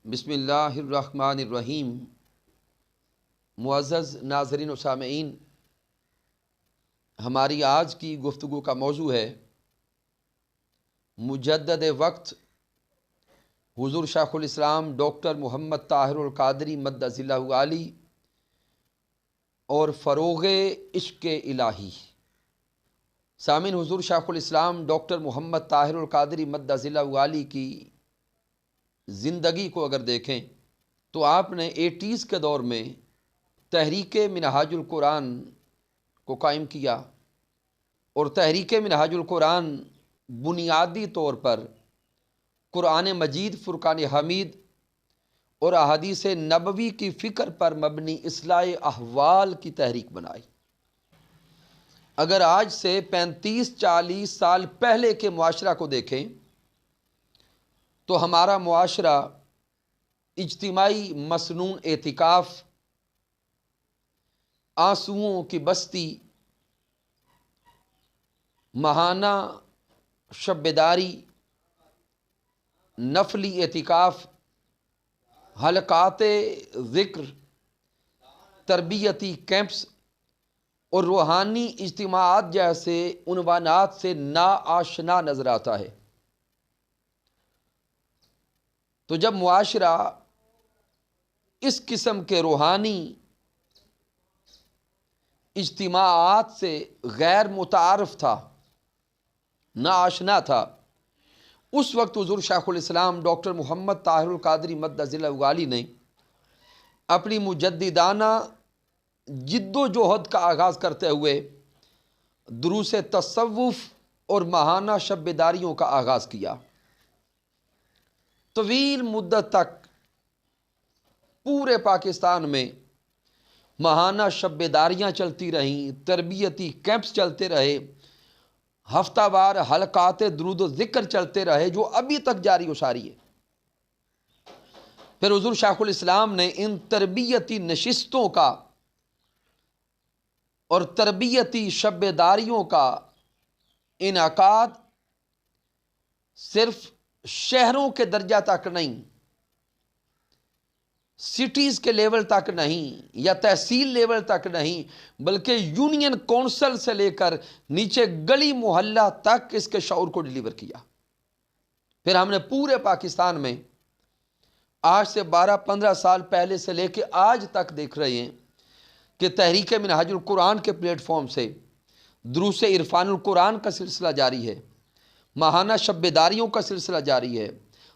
بسم اللہ الرحمن الرحیم۔ معزز ناظرین و سامعین، ہماری آج کی گفتگو کا موضوع ہے مجدد وقت حضور شیخ الاسلام ڈاکٹر محمد طاہر القادری مدظ اللہ علی اور فروغ عشق الہی۔ سامعین، حضور شیخ الاسلام ڈاکٹر محمد طاہر القادری مدظ اللہ علی کی زندگی کو اگر دیکھیں تو آپ نے 80s کے دور میں تحریک منہاج القرآن کو قائم کیا، اور تحریک منہاج القرآن بنیادی طور پر قرآن مجید، فرقان حمید اور احادیث نبوی کی فکر پر مبنی اصلاح احوال کی تحریک بنائی۔ اگر آج سے 35-40 سال پہلے کے معاشرہ کو دیکھیں تو ہمارا معاشرہ اجتماعی مسنون اعتکاف، آنسوؤں کی بستی، ماہانہ شب بیداری، نفلی اعتکاف، حلقات ذکر، تربیتی کیمپس اور روحانی اجتماعات جیسے عنوانات سے ناآشنا نظر آتا ہے۔ تو جب معاشرہ اس قسم کے روحانی اجتماعات سے غیر متعارف تھا، ناآشنا تھا، اس وقت حضور شیخ الاسلام ڈاکٹر محمد طاہر القادری مدظ اللہ علی نے اپنی مجددانہ جد و جہد کا آغاز کرتے ہوئے دروس تصوف اور ماہانہ شب بیداریوں کا آغاز کیا۔ طویل مدت تک پورے پاکستان میں ماہانہ شب بیداریاں چلتی رہیں، تربیتی کیمپس چلتے رہے، ہفتہ وار حلقات درود و ذکر چلتے رہے، جو ابھی تک جاری و ساری ہے۔ پھر حضور شیخ الاسلام نے ان تربیتی نشستوں کا اور تربیتی شب بیداریوں کا انعقاد صرف شہروں کے درجہ تک نہیں، سٹیز کے لیول تک نہیں، یا تحصیل لیول تک نہیں، بلکہ یونین کونسل سے لے کر نیچے گلی محلہ تک اس کے شعور کو ڈیلیور کیا۔ پھر ہم نے پورے پاکستان میں آج سے 12-15 سال پہلے سے لے کے آج تک دیکھ رہے ہیں کہ تحریک منہاج القرآن کے پلیٹ فارم سے دروس عرفان القرآن کا سلسلہ جاری ہے، ماہانہ شب بیداریوں کا سلسلہ جاری ہے،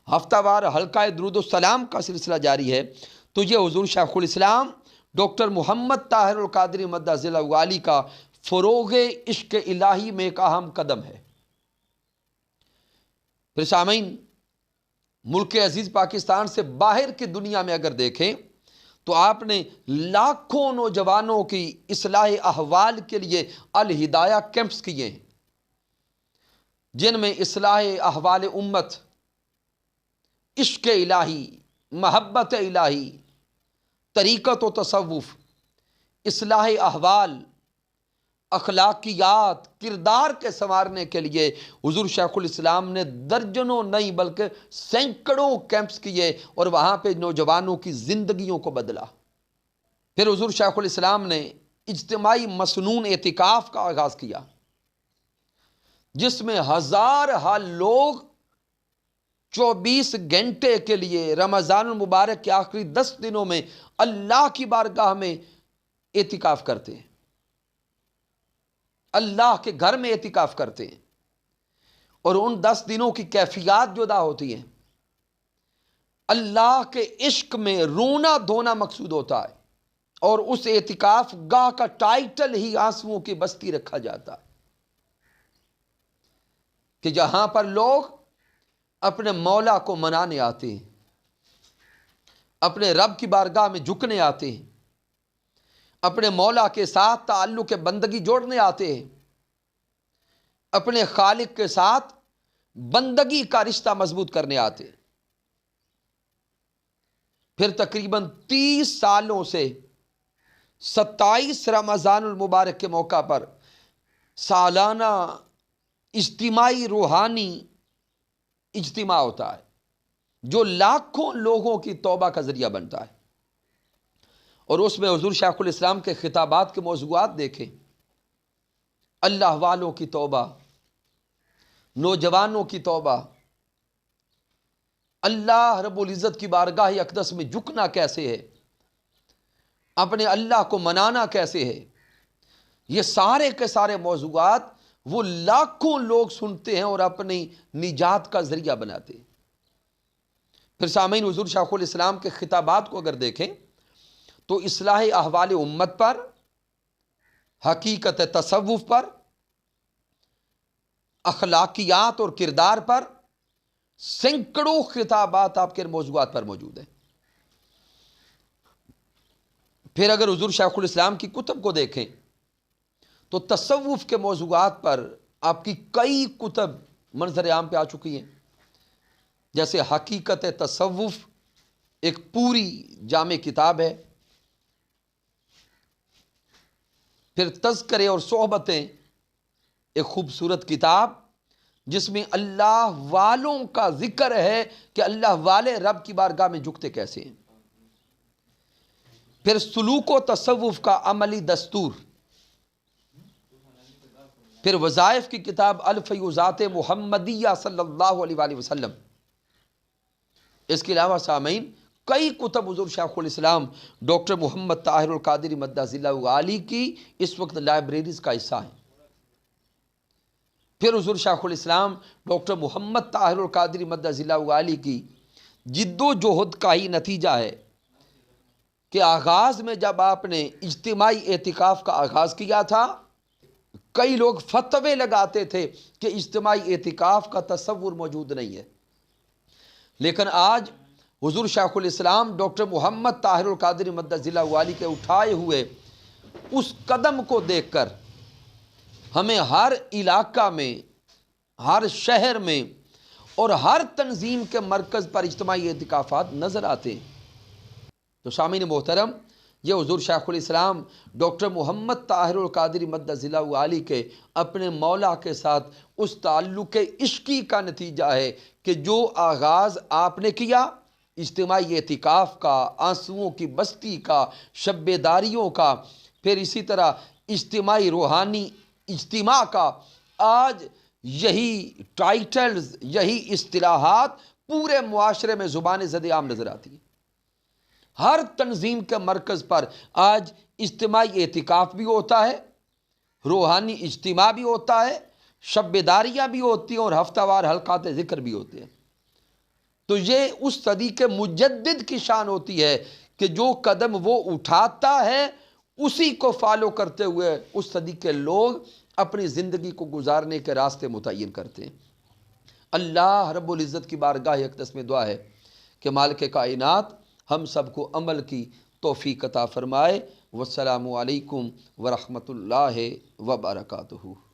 ہفتہ وار حلقہ درود السلام کا سلسلہ جاری ہے۔ تو یہ حضور شیخ الاسلام ڈاکٹر محمد طاہر القادری مدظ اللہ علی کا فروغ عشق الہی میں ایک اہم قدم ہے۔ پھر سامعین، ملک عزیز پاکستان سے باہر کی دنیا میں اگر دیکھیں تو آپ نے لاکھوں نوجوانوں کی اصلاح احوال کے لیے الہدایہ کیمپس کیے ہیں، جن میں اصلاح احوال امت، عشق الہی، محبت الہی، طریقت و تصوف، اصلاح احوال، اخلاقیات، کردار کے سنوارنے کے لیے حضور شیخ الاسلام نے درجنوں نہیں بلکہ سینکڑوں کیمپس کیے اور وہاں پہ نوجوانوں کی زندگیوں کو بدلا۔ پھر حضور شیخ الاسلام نے اجتماعی مسنون اعتکاف کا آغاز کیا، جس میں ہزارہ لوگ 24 گھنٹے کے لیے رمضان المبارک کے آخری 10 دنوں میں اللہ کی بارگاہ میں اعتکاف کرتے ہیں، اللہ کے گھر میں اعتکاف کرتے ہیں، اور ان 10 دنوں کی کیفیات جدا ہوتی ہیں۔ اللہ کے عشق میں رونا دھونا مقصود ہوتا ہے، اور اس اعتکاف گاہ کا ٹائٹل ہی آنسوؤں کی بستی رکھا جاتا ہے، کہ جہاں پر لوگ اپنے مولا کو منانے آتے ہیں، اپنے رب کی بارگاہ میں جھکنے آتے ہیں، اپنے مولا کے ساتھ تعلق بندگی جوڑنے آتے ہیں، اپنے خالق کے ساتھ بندگی کا رشتہ مضبوط کرنے آتے ہیں۔ پھر تقریباً 30 سالوں سے 27 رمضان المبارک کے موقع پر سالانہ اجتماعی روحانی اجتماع ہوتا ہے، جو لاکھوں لوگوں کی توبہ کا ذریعہ بنتا ہے۔ اور اس میں حضور شیخ الاسلام کے خطابات کے موضوعات دیکھیں، اللہ والوں کی توبہ، نوجوانوں کی توبہ، اللہ رب العزت کی بارگاہ اقدس میں جھکنا کیسے ہے، اپنے اللہ کو منانا کیسے ہے، یہ سارے کے سارے موضوعات وہ لاکھوں لوگ سنتے ہیں اور اپنی نجات کا ذریعہ بناتے ہیں۔ پھر سامعین، حضور شیخ الاسلام کے خطابات کو اگر دیکھیں تو اصلاح احوال امت پر، حقیقت تصوف پر، اخلاقیات اور کردار پر سینکڑوں خطابات آپ کے موضوعات پر موجود ہیں۔ پھر اگر حضور شیخ الاسلام کی کتب کو دیکھیں تو تصوف کے موضوعات پر آپ کی کئی کتب منظر عام پہ آ چکی ہیں، جیسے حقیقت تصوف ایک پوری جامع کتاب ہے، پھر تذکرے اور صحبتیں ایک خوبصورت کتاب جس میں اللہ والوں کا ذکر ہے کہ اللہ والے رب کی بارگاہ میں جھکتے کیسے ہیں، پھر سلوک و تصوف کا عملی دستور، پھر وظائف کی کتاب الفیوزات محمدیہ صلی اللہ علیہ وآلہ وسلم۔ اس کے علاوہ سامعین کئی کتب حضور شیخ الاسلام ڈاکٹر محمد طاہر القادری مدظ اللہ علی کی اس وقت لائبریریز کا حصہ ہیں۔ پھر حضور شیخ الاسلام ڈاکٹر محمد طاہر القادری مدظ اللہ علی کی جد و جہد کا ہی نتیجہ ہے کہ آغاز میں جب آپ نے اجتماعی اعتکاف کا آغاز کیا تھا، کئی لوگ فتوے لگاتے تھے کہ اجتماعی اعتکاف کا تصور موجود نہیں ہے، لیکن آج حضور شیخ الاسلام ڈاکٹر محمد طاہر القادری مدظ اللہ علی کے اٹھائے ہوئے اس قدم کو دیکھ کر ہمیں ہر علاقہ میں، ہر شہر میں اور ہر تنظیم کے مرکز پر اجتماعی اعتکافات نظر آتے ہیں۔ تو سامعین محترم، یہ حضور شیخ الاسلام ڈاکٹر محمد طاہر القادری مدظ اللہ علی کے اپنے مولا کے ساتھ اس تعلق عشقی کا نتیجہ ہے کہ جو آغاز آپ نے کیا اجتماعی اعتکاف کا، آنسوؤں کی بستی کا، شب بیداریوں کا، پھر اسی طرح اجتماعی روحانی اجتماع کا، آج یہی ٹائٹلز، یہی اصطلاحات پورے معاشرے میں زبان زد عام نظر آتی ہیں۔ ہر تنظیم کے مرکز پر آج اجتماعی اعتکاف بھی ہوتا ہے، روحانی اجتماع بھی ہوتا ہے، شب بیداریاں بھی ہوتی ہیں اور ہفتہ وار حلقات ذکر بھی ہوتے ہیں۔ تو یہ اس صدی کے مجدد کی شان ہوتی ہے کہ جو قدم وہ اٹھاتا ہے اسی کو فالو کرتے ہوئے اس صدی کے لوگ اپنی زندگی کو گزارنے کے راستے متعین کرتے ہیں۔ اللہ رب العزت کی بارگاہ اقدس میں دعا ہے کہ مالک کائنات ہم سب کو عمل کی توفیق عطا فرمائے۔ والسلام علیکم ورحمۃ اللہ وبرکاتہ۔